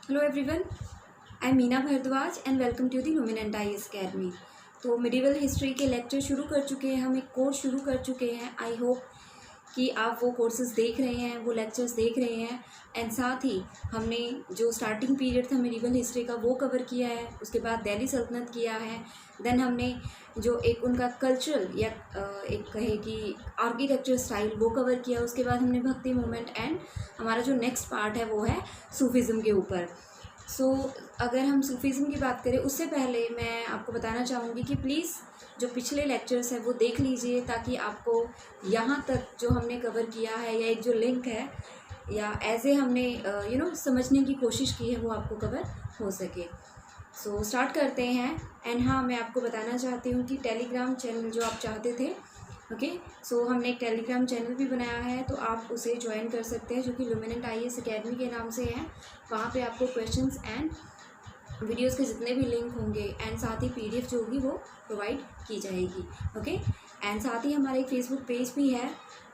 Hello everyone, I am Meena Bhardwaj and welcome to the Luminant IAS academy. तो medieval history के lecture शुरू कर चुके हैं, हम एक कोर्स शुरू कर चुके हैं। आई होप कि आप वो कोर्सेज देख रहे हैं, वो लेक्चर्स देख रहे हैं। एंड साथ ही हमने जो स्टार्टिंग पीरियड था मिडिवल हिस्ट्री का वो कवर किया है, उसके बाद दिल्ली सल्तनत किया है। देन हमने जो एक उनका कल्चरल या एक कहे कि आर्किटेक्चर स्टाइल वो कवर किया। उसके बाद हमने भक्ति मूवमेंट एंड हमारा जो नेक्स्ट पार्ट है वो है सूफीज़म के ऊपर। अगर हम सूफीज़म की बात करें उससे पहले मैं आपको बताना चाहूँगी कि प्लीज़ जो पिछले लेक्चर्स हैं वो देख लीजिए, ताकि आपको यहाँ तक जो हमने कवर किया है या एक जो लिंक है या ऐसे हमने समझने की कोशिश की है वो आपको कवर हो सके। स्टार्ट करते हैं। एंड हाँ, मैं आपको बताना चाहती हूँ कि टेलीग्राम चैनल जो आप चाहते थे, हमने एक टेलीग्राम चैनल भी बनाया है, तो आप उसे ज्वाइन कर सकते हैं, जो कि लुमिनेंट आईएएस अकेडमी के नाम से है। वहाँ पे आपको क्वेश्चंस एंड वीडियोस के जितने भी लिंक होंगे एंड साथ ही पीडीएफ जो होगी वो प्रोवाइड की जाएगी। एंड साथ ही हमारा एक फेसबुक पेज भी है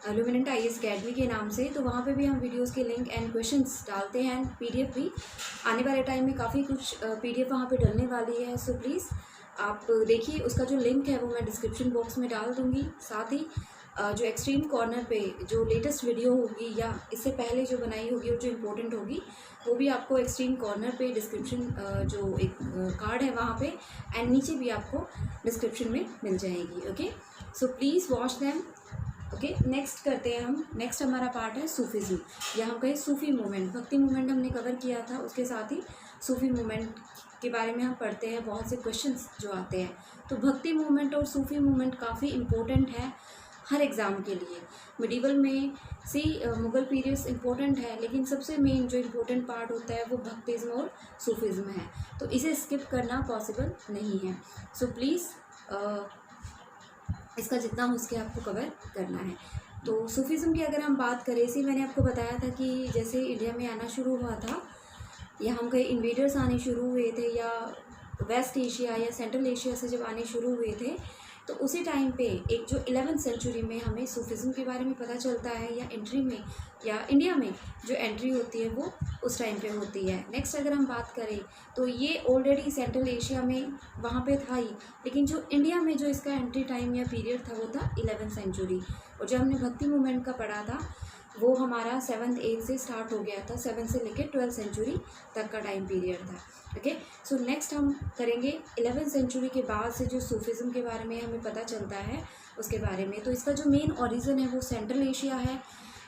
लुमिनेंट आईएएस अकेडमी के नाम से, तो वहाँ पे भी हम वीडियोस के लिंक एंड क्वेश्चंस डालते हैं। पीडीएफ भी आने वाले टाइम में काफ़ी कुछ पीडीएफ वहाँ पे डलने वाली है। सो प्लीज़ आप देखिए, उसका जो लिंक है वो मैं डिस्क्रिप्शन बॉक्स में डाल दूँगी। साथ ही जो एक्सट्रीम कॉर्नर पे जो लेटेस्ट वीडियो होगी या इससे पहले जो बनाई होगी और जो इम्पोर्टेंट होगी वो भी आपको एक्सट्रीम कॉर्नर पे डिस्क्रिप्शन जो एक कार्ड है वहाँ पे एंड नीचे भी आपको डिस्क्रिप्शन में मिल जाएगी। So please watch them. Next करते हैं हम। नेक्स्ट हमारा पार्ट है सूफीज़म या हम कहें सूफ़ी मूवमेंट। भक्ति मूवमेंट हमने कवर किया था, उसके साथ ही सूफ़ी मूवमेंट के बारे में हम पढ़ते हैं। बहुत से क्वेश्चंस जो आते हैं, तो भक्ति मूवमेंट और सूफ़ी मूवमेंट काफ़ी इम्पोर्टेंट है हर एग्ज़ाम के लिए। मिडिवल में मुग़ल पीरियड्स इम्पोर्टेंट है, लेकिन सबसे मेन जो इम्पोर्टेंट पार्ट होता है वो भक्तिज़्म और सूफीज़्म है, तो इसे स्किप करना पॉसिबल नहीं है। सो प्लीज़ इसका जितना हो सके आपको कवर करना है। तो सूफीज़्म की अगर हम बात करें, इसी मैंने आपको बताया था कि जैसे इंडिया में आना शुरू हुआ था या हम कहीं इन्वेडर्स आने शुरू हुए थे या वेस्ट एशिया या सेंट्रल एशिया से जब आने शुरू हुए थे, तो उसी टाइम पे एक जो 11वीं सेंचुरी में हमें सूफीज़्म के बारे में पता चलता है या एंट्री में या इंडिया में जो एंट्री होती है वो उस टाइम पे होती है। नेक्स्ट अगर हम बात करें तो ये ऑलरेडी सेंट्रल एशिया में वहाँ पे था ही, लेकिन जो इंडिया में जो इसका एंट्री टाइम या पीरियड था वो था 11वीं सेंचुरी। और जब हमने भक्ति मूवमेंट का पढ़ा था वो हमारा 7th 8th से स्टार्ट हो गया था, 7 से लेकर 12th सेंचुरी तक का टाइम पीरियड था। सो नेक्स्ट हम करेंगे 11वीं सेंचुरी के बाद से जो सूफीज़्म के बारे में हमें पता चलता है उसके बारे में। तो इसका जो मेन ओरिजिन है वो सेंट्रल एशिया है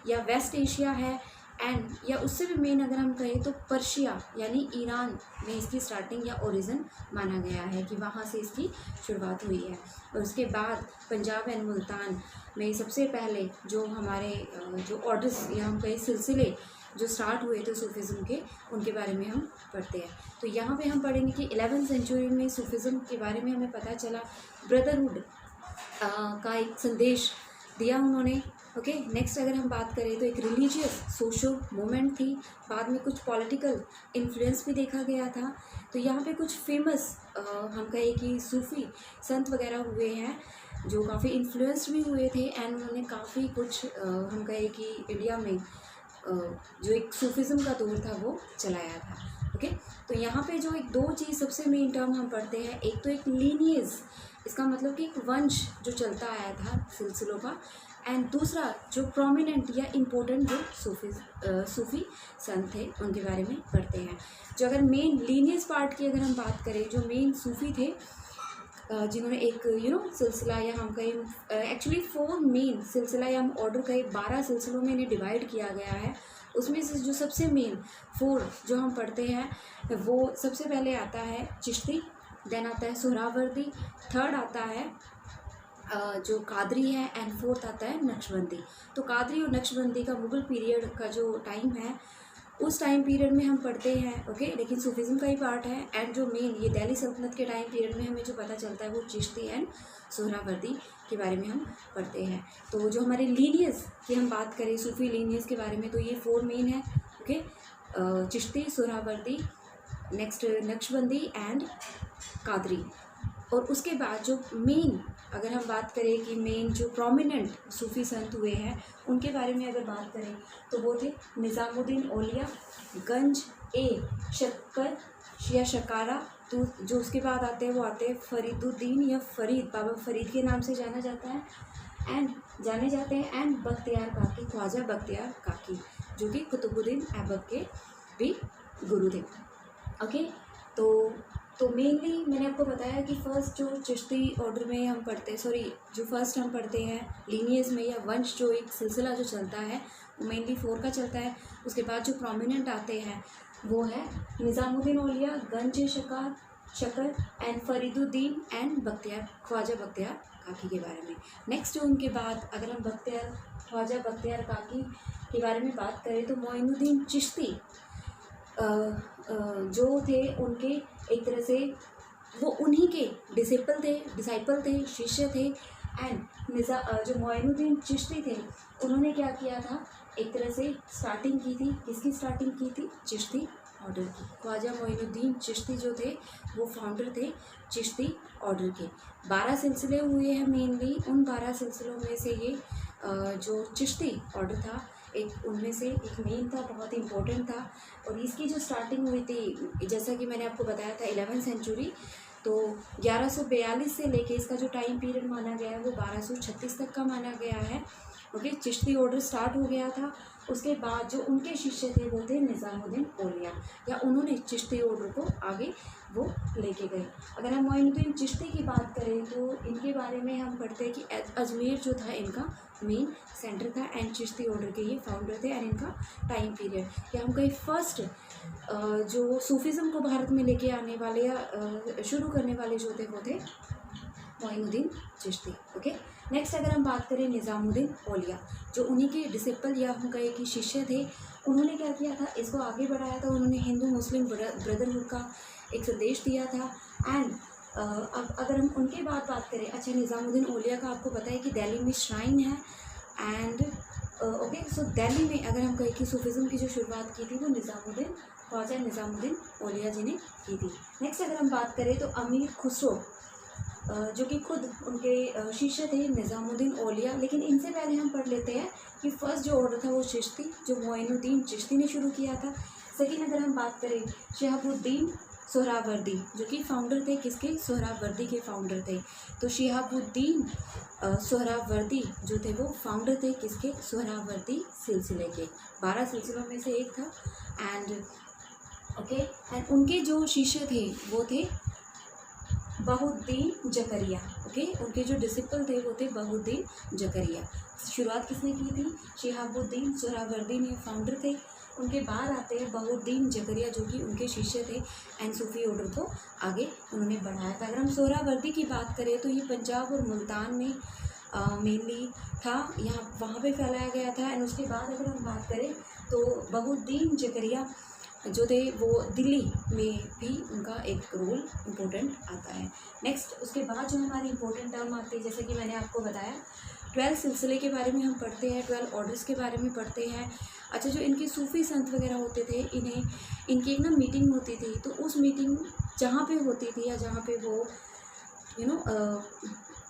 या वेस्ट एशिया है, एंड या उससे भी मेन अगर हम कहें तो पर्शिया यानी ईरान में इसकी स्टार्टिंग या ओरिजिन माना गया है कि वहाँ से इसकी शुरुआत हुई है। और उसके बाद पंजाब एंड मुल्तान में सबसे पहले जो हमारे जो ऑर्डर्स या हम कहें सिलसिले जो स्टार्ट हुए थे सूफीज़्म के, उनके बारे में हम पढ़ते हैं। तो यहाँ पे हम पढ़ेंगे कि 11वीं सेंचुरी में सूफीज़्म के बारे में हमें पता चला, ब्रदरहुड का एक संदेश दिया उन्होंने। नेक्स्ट अगर हम बात करें तो एक रिलीजियस सोशल मूवमेंट थी, बाद में कुछ पॉलिटिकल इन्फ्लुएंस भी देखा गया था। तो यहाँ पे कुछ फेमस हम कहें कि सूफ़ी संत वगैरह हुए हैं जो काफ़ी इन्फ्लुएंस्ड भी हुए थे एंड उन्होंने काफ़ी कुछ हम कहें कि इंडिया में जो एक सूफीज़्म का दौर था वो चलाया था। तो यहाँ पे जो एक दो चीज़ सबसे मेन टर्म हम पढ़ते हैं, एक तो एक लीनियज, इसका मतलब कि एक वंश जो चलता आया था सिलसिलों का, एंड दूसरा जो प्रोमिनेंट या इम्पोर्टेंट जो सूफ़ी संत थे उनके बारे में पढ़ते हैं। जो अगर मेन लीनियज पार्ट की अगर हम बात करें, जो मेन सूफ़ी थे जिन्होंने एक सिलसिला या हम कहें एक्चुअली 4 मेन सिलसिला या हम ऑर्डर कहें 12 सिलसिलों में इन्हें डिवाइड किया गया है। उसमें से जो सबसे मेन 4 जो हम पढ़ते हैं वो सबसे पहले आता है चिश्ती, देन आता है सोहरावर्दी, थर्ड आता है जो कादरी है एंड फोर्थ आता है नक्शबंदी। तो कादरी और नक्शबंदी का मुग़ल पीरियड का जो टाइम है उस टाइम पीरियड में हम पढ़ते हैं। लेकिन सूफीज़्म का ही पार्ट है। एंड जो मेन ये दिल्ली सल्तनत के टाइम पीरियड में हमें जो पता चलता है वो चिश्ती एंड सोहरावर्दी के बारे में हम पढ़ते हैं। तो जो हमारे लीनियस की हम बात करें सूफ़ी लीनियस के बारे में, तो ये 4 मेन है। Chishti, Suhrawardy, next Naqshbandi and Qadri. और उसके बाद जो मेन अगर हम बात करें कि मेन जो प्रोमिनेंट सूफ़ी संत हुए हैं उनके बारे में अगर बात करें तो वो थे निज़ामुद्दीन औलिया, गंज ए शक्कर या शकारा, तो जो उसके बाद आते हैं वो आते हैं फरीदुद्दीन या फरीद, बाबा फरीद के नाम से जाना जाता है जाने जाते हैं, एंड बख्तियार काकी, ख्वाजा बख्तियार काकी, जो कि कुतुबुद्दीन ऐबक के भी गुरु थे। ओके, तो मेनली मैंने आपको बताया कि फ़र्स्ट जो चिश्ती ऑर्डर में हम पढ़ते हैं, जो फर्स्ट हम पढ़ते हैं लीनियज में या वंश, जो एक सिलसिला जो चलता है वो मेनली 4 का चलता है। उसके बाद जो प्रोमिनेंट आते हैं वो है निज़ामुद्दीन औलिया, गंज शकर एंड फरीदुद्दीन एंड बख्तियार, ख्वाजा बख्तियार काकी के बारे में। नेक्स्ट उनके बाद अगर हम ख्वाजा बख्तियार काकी के बारे में बात करें तो मोइनुद्दीन चिश्ती जो थे उनके एक तरह से वो उन्हीं के डिसाइपल थे, शिष्य थे। एंड जो मोइनुद्दीन चिश्ती थे उन्होंने क्या किया था, एक तरह से स्टार्टिंग की थी, किसकी स्टार्टिंग की थी, चिश्ती ऑर्डर की। ख्वाजा मोइनुद्दीन चिश्ती जो थे वो फाउंडर थे चिश्ती ऑर्डर के। 12 सिलसिले हुए हैं मेनली, उन 12 सिलसिलों में से ये जो चिश्ती ऑर्डर था उनमें से एक मेन था, बहुत ही इम्पोर्टेंट था। और इसकी जो स्टार्टिंग हुई थी, जैसा कि मैंने आपको बताया था 11वीं सेंचुरी, तो 1142 से लेके इसका जो टाइम पीरियड माना गया है वो 1236 तक का माना गया है। ओके, चिश्ती ऑर्डर स्टार्ट हो गया था। उसके बाद जो उनके शिष्य थे वो थे निज़ामुद्दीन औलिया, या उन्होंने चिश्ती ऑर्डर को आगे वो लेके गए। अगर हम मोइनुद्दीन चिश्ती की बात करें तो इनके बारे में हम पढ़ते हैं कि अजमेर जो था इनका मेन सेंटर था, एंड चिश्ती ऑर्डर के ये फाउंडर थे। एंड इनका टाइम पीरियड या हम कहीं फर्स्ट जो सूफीज़म को भारत में लेके आने वाले या शुरू करने वाले जो थे वो थे मोइनुद्दीन चिश्ती। ओके, नेक्स्ट अगर हम बात करें निज़ामुद्दीन औलिया, जो उन्हीं के डिसिपल या हम कहें कि शिष्य थे, उन्होंने क्या किया था, इसको आगे बढ़ाया था। उन्होंने हिंदू मुस्लिम ब्रदरहुड का एक संदेश दिया था। एंड अब अगर हम उनके बाद बात करें, अच्छा निज़ामुद्दीन औलिया का आपको पता है कि दिल्ली में श्राइन है। एंड ओके, सो दिल्ली में अगर हम कहें कि सूफीज़म की जो शुरुआत की थी वो ख्वाजा निज़ामुद्दीन औलिया जी ने की थी। नेक्स्ट अगर हम बात करें तो अमीर खुसरो, जो कि खुद उनके शिष्य थे निज़ामुद्दीन औलिया। लेकिन इनसे पहले हम पढ़ लेते हैं कि फर्स्ट जो ऑर्डर था वो चिश्ती, जो मोइनुद्दीन चिश्ती ने शुरू किया था। सेकेंड अगर हम बात करें शिहाबुद्दीन सोहरावर्दी, जो कि फाउंडर थे किसके, सोहरावर्दी के फाउंडर थे। तो शिहाबुद्दीन सोहरावर्दी जो थे वो फाउंडर थे किसके, सोहरावर्दी सिलसिले के। 12 सिलसिलों में से एक था। एंड ओके, एंड उनके जो शिष्य थे वो थे बहुद्दीन जकरिया। ओके, उनके जो डिसिपल थे वो थे बहुद्दीन जकरिया। शुरुआत किसने की थी, शिहाबुद्दीन सोहरावर्दी ने फाउंडर थे। उनके बाद आते हैं बहुद्दीन जकरिया, जो कि उनके शिष्य थे, एंड सूफी ऑर्डर को आगे उन्होंने बढ़ाया था। अगर हम सोहरावर्दी की बात करें तो ये पंजाब और मुल्तान में मेनली था, वहाँ पे फैलाया गया था। एंड उसके बाद अगर हम बात करें तो बहुद्दीन जकरिया जो थे वो दिल्ली में भी उनका एक रोल इम्पोर्टेंट आता है। नेक्स्ट उसके बाद जो हमारी इम्पोर्टेंट टर्म आती है, जैसे कि मैंने आपको बताया 12 सिलसिले के बारे में हम पढ़ते हैं, 12 ऑर्डर्स के बारे में पढ़ते हैं। अच्छा, जो इनके सूफ़ी संत वगैरह होते थे, इनकी एक ना मीटिंग होती थी, तो उस मीटिंग जहाँ पे होती थी या जहाँ पे वो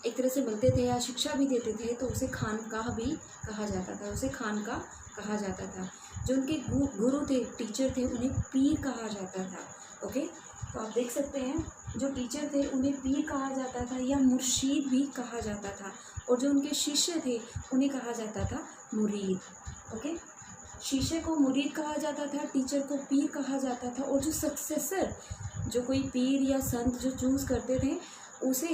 एक तरह से मिलते थे या शिक्षा भी देते थे, तो उसे खानकाह भी कहा कहा जाता था। जो उनके गुरु थे, टीचर थे, उन्हें पीर कहा जाता था। ओके, तो आप देख सकते हैं जो टीचर थे उन्हें पीर कहा जाता था या मुर्शीद भी कहा जाता था, और जो उनके शिष्य थे उन्हें कहा जाता था मुरीद। ओके, शिष्य को मुरीद कहा जाता था, टीचर को पीर कहा जाता था, और जो सक्सेसर, जो कोई पीर या संत जो चूज़ करते थे उसे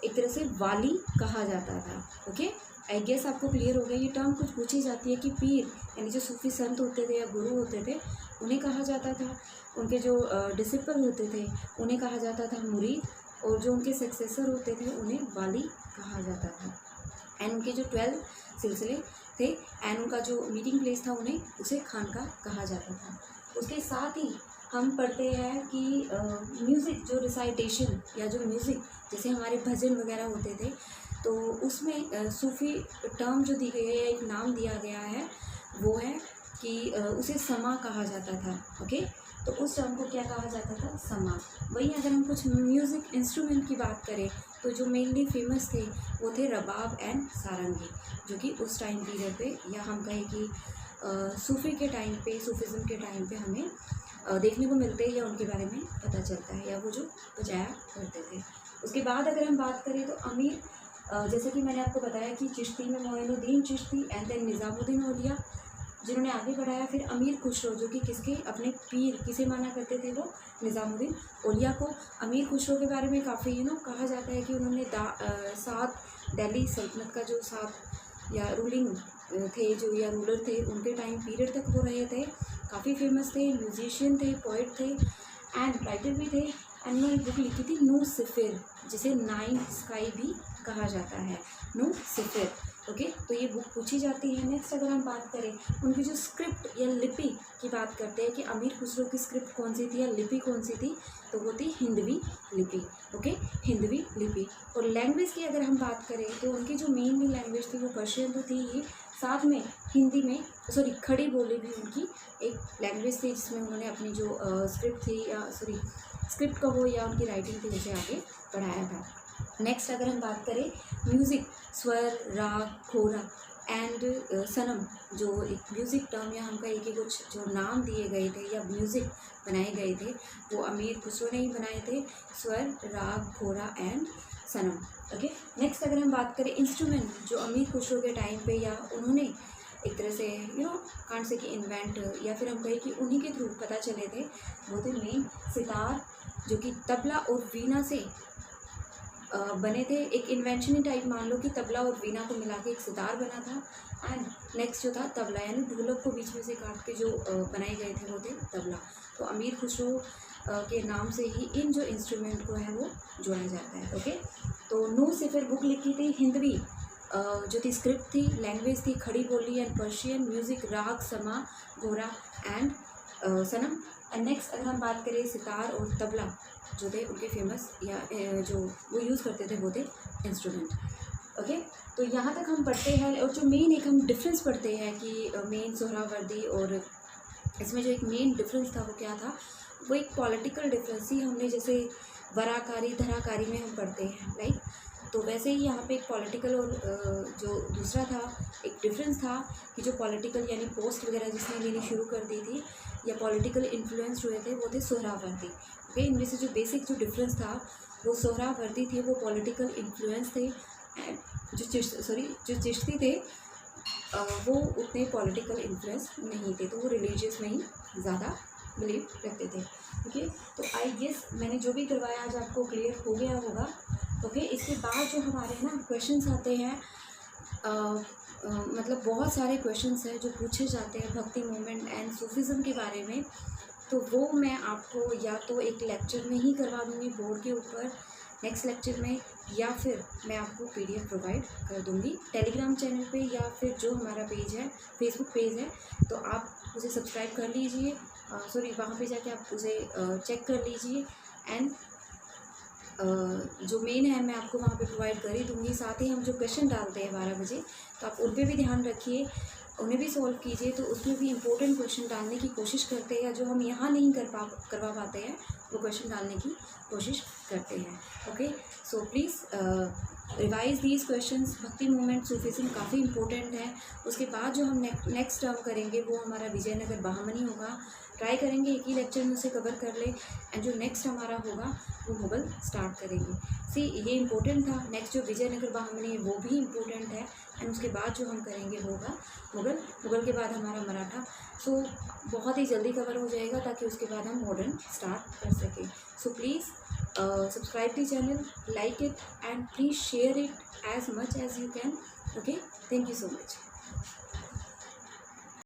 एक तरह से वाली कहा जाता था। ओके, आई गेस आपको क्लियर हो गया। ये टर्म कुछ पूछी जाती है कि पीर यानी जो सूफी संत होते थे या गुरु होते थे उन्हें कहा जाता था, उनके जो डिसिपल होते थे उन्हें कहा जाता था मुरीद, और जो उनके सक्सेसर होते थे उन्हें वाली कहा जाता था। एंड उनके जो 12 सिलसिले थे एंड उनका जो मीटिंग प्लेस था उसे खानका कहा जाता था। उसके साथ ही हम पढ़ते हैं कि म्यूज़िक, जो रिसाइटेशन या जो म्यूज़िक जैसे हमारे भजन वगैरह होते थे, तो उसमें सूफ़ी टर्म जो दी गई है, एक नाम दिया गया है, वो है कि उसे समा कहा जाता था। ओके, तो उस टर्म को क्या कहा जाता था, समा। वहीं अगर हम कुछ म्यूज़िक इंस्ट्रूमेंट की बात करें तो जो मेनली फेमस थे वो थे रबाब एंड सारंगी, जो कि उस टाइम पीरियड पे, या हम कहें कि सूफ़ी के टाइम पे, सूफिज़म के टाइम पे हमें देखने को मिलते हैं, या उनके बारे में पता चलता है, या वो जो बजाया करते थे। उसके बाद अगर हम बात करें तो अमीर, जैसे कि मैंने आपको बताया कि चिश्ती में मोइनुद्दीन चिश्ती एंड देन निज़ामुद्दीन औलिया जिन्होंने आगे बढ़ाया। फिर अमीर खुसरो, जो कि किसके अपने पीर किसे माना करते थे, वो निज़ामुद्दीन औलिया को। अमीर खुसरो के बारे में काफ़ी कहा जाता है कि उन्होंने सात दिल्ली सल्तनत का जो सात या रूलिंग थे, जो या रूलर थे, उनके टाइम पीरियड तक वो रहे थे। काफ़ी फेमस थे, म्यूजिशियन थे, पोइट थे एंड राइटर भी थे। एंड उन्होंने बुक लिखी थी नू सिफिर, जिसे नाइन्थ स्काई भी कहा जाता है, नू सिफिर। ओके, तो ये बुक पूछी जाती है। नेक्स्ट अगर हम बात करें उनकी जो स्क्रिप्ट या लिपि की बात करते हैं कि अमीर खुसरो की स्क्रिप्ट कौन सी थी या लिपि कौन सी थी, तो वो थी हिंदवी लिपि। ओके, हिंदवी लिपि। और लैंग्वेज की अगर हम बात करें तो उनकी जो मेन लैंग्वेज थी वो पर्शियन तो थी ही, साथ में हिंदी में खड़ी बोली भी उनकी एक लैंग्वेज थी, जिसमें उन्होंने अपनी जो स्क्रिप्ट थी, या स्क्रिप्ट कहो या उनकी राइटिंग थी, उसे आगे बढ़ाया था। नेक्स्ट अगर हम बात करें म्यूज़िक, स्वर, राग, खोरा एंड सनम, जो एक म्यूज़िक टर्म या हम कहें कि कुछ जो नाम दिए गए थे या म्यूज़िक बनाए गए थे, वो अमीर खुसरो ने ही बनाए थे, स्वर, राग, खोरा एंड सनम। ओके, नेक्स्ट अगर हम बात करें इंस्ट्रूमेंट, जो अमीर खुसरो के टाइम पे या उन्होंने एक तरह से कांट से कि इन्वेंट, या फिर हम कहें कि उन्हीं के थ्रू पता चले थे, वो थे मेन सितार, जो कि तबला और वीणा से बने थे। एक इन्वेंशन ही टाइप मान लो कि तबला और वीणा को मिला के एक सितार बना था। एंड नेक्स्ट जो था तबला, यानी ढोलक को बीच में से काट के जो बनाए गए थे वो थे तबला। तो अमीर खुसरो के नाम से ही इन जो इंस्ट्रूमेंट को है वो जोड़ा जाता है। ओके, तो नू सिफिर बुक लिखी थी, हिंदवी जो थी स्क्रिप्ट थी, लैंग्वेज थी खड़ी बोली एंड पर्शियन, म्यूज़िक राग, समा, घोरा एंड सनम। एंड नेक्स्ट अगर हम बात करें सितार और तबला जो थे उनके फेमस या जो वो यूज़ करते थे वो थे इंस्ट्रूमेंट। ओके, तो यहाँ तक हम पढ़ते हैं। और जो मेन एक हम डिफरेंस पढ़ते हैं कि मेन सोहरावर्दी, और इसमें जो एक मेन डिफरेंस था वो क्या था, वो एक पॉलिटिकल डिफरेंस ही हमने जैसे वराकारी धराकारी में हम पढ़ते हैं, राइट। तो वैसे ही यहाँ पे एक पॉलिटिकल और जो दूसरा था एक डिफरेंस था कि जो पॉलिटिकल यानी पोस्ट वगैरह जिसने लेनी शुरू कर दी थी या पॉलिटिकल इन्फ्लुएंस हुए थे वो थे सोहरावर्दी। ओके, इनमें से जो बेसिक जो डिफरेंस था वो सोहरावर्दी थे, वो पॉलिटिकल इन्फ्लुएंस थे। एंड जो चिश्ती थे वो उतने पॉलिटिकल इन्फ्लुएंस नहीं थे, तो वो रिलीजियस में ही ज़्यादा बिलीव रखते थे। ओके, तो आई गेस मैंने जो भी करवाया आज आपको क्लियर हो गया होगा। ओके, इसके बाद जो हमारे क्वेश्चंस आते हैं, मतलब बहुत सारे क्वेश्चंस हैं जो पूछे जाते हैं भक्ति मूवमेंट एंड सूफिज़म के बारे में, तो वो मैं आपको या तो एक लेक्चर में ही करवा दूँगी बोर्ड के ऊपर नेक्स्ट लेक्चर में, या फिर मैं आपको PDF प्रोवाइड कर दूँगी टेलीग्राम चैनल पे, या फिर जो हमारा पेज है फेसबुक पेज है, तो आप उसे सब्सक्राइब कर लीजिए, वहाँ पे जाके आप उसे चेक कर लीजिए। एंड जो मेन है मैं आपको वहाँ पे प्रोवाइड कर ही दूँगी। साथ ही हम जो क्वेश्चन डालते हैं 12 बजे, तो आप उन पर भी ध्यान रखिए, उन्हें भी सॉल्व कीजिए, तो उसमें भी इम्पोर्टेंट क्वेश्चन डालने की कोशिश करते हैं, या जो हम यहाँ नहीं करवा पाते हैं वो क्वेश्चन डालने की कोशिश करते हैं। Okay, so please revise these questions. भक्ति मूवमेंट सूफिज्म काफ़ी इंपॉर्टेंट है। उसके बाद जो हम नेक्स्ट टर्म करेंगे वो हमारा विजयनगर बहामनी होगा। ट्राई करेंगे एक ही लेक्चर में उसे कवर कर ले, एंड जो नेक्स्ट हमारा होगा वो मुग़ल स्टार्ट करेंगे। ये इंपॉर्टेंट था। नेक्स्ट जो विजयनगर बहामनी है वो भी इम्पोर्टेंट है, एंड उसके बाद जो हम करेंगे वो होगा मुग़ल के बाद हमारा मराठा। सो बहुत ही जल्दी कवर हो जाएगा ताकि उसके बाद हम मॉडर्न स्टार्ट कर सकें। So please subscribe the channel, like it, and please share it as much as you can. Okay, thank you so much.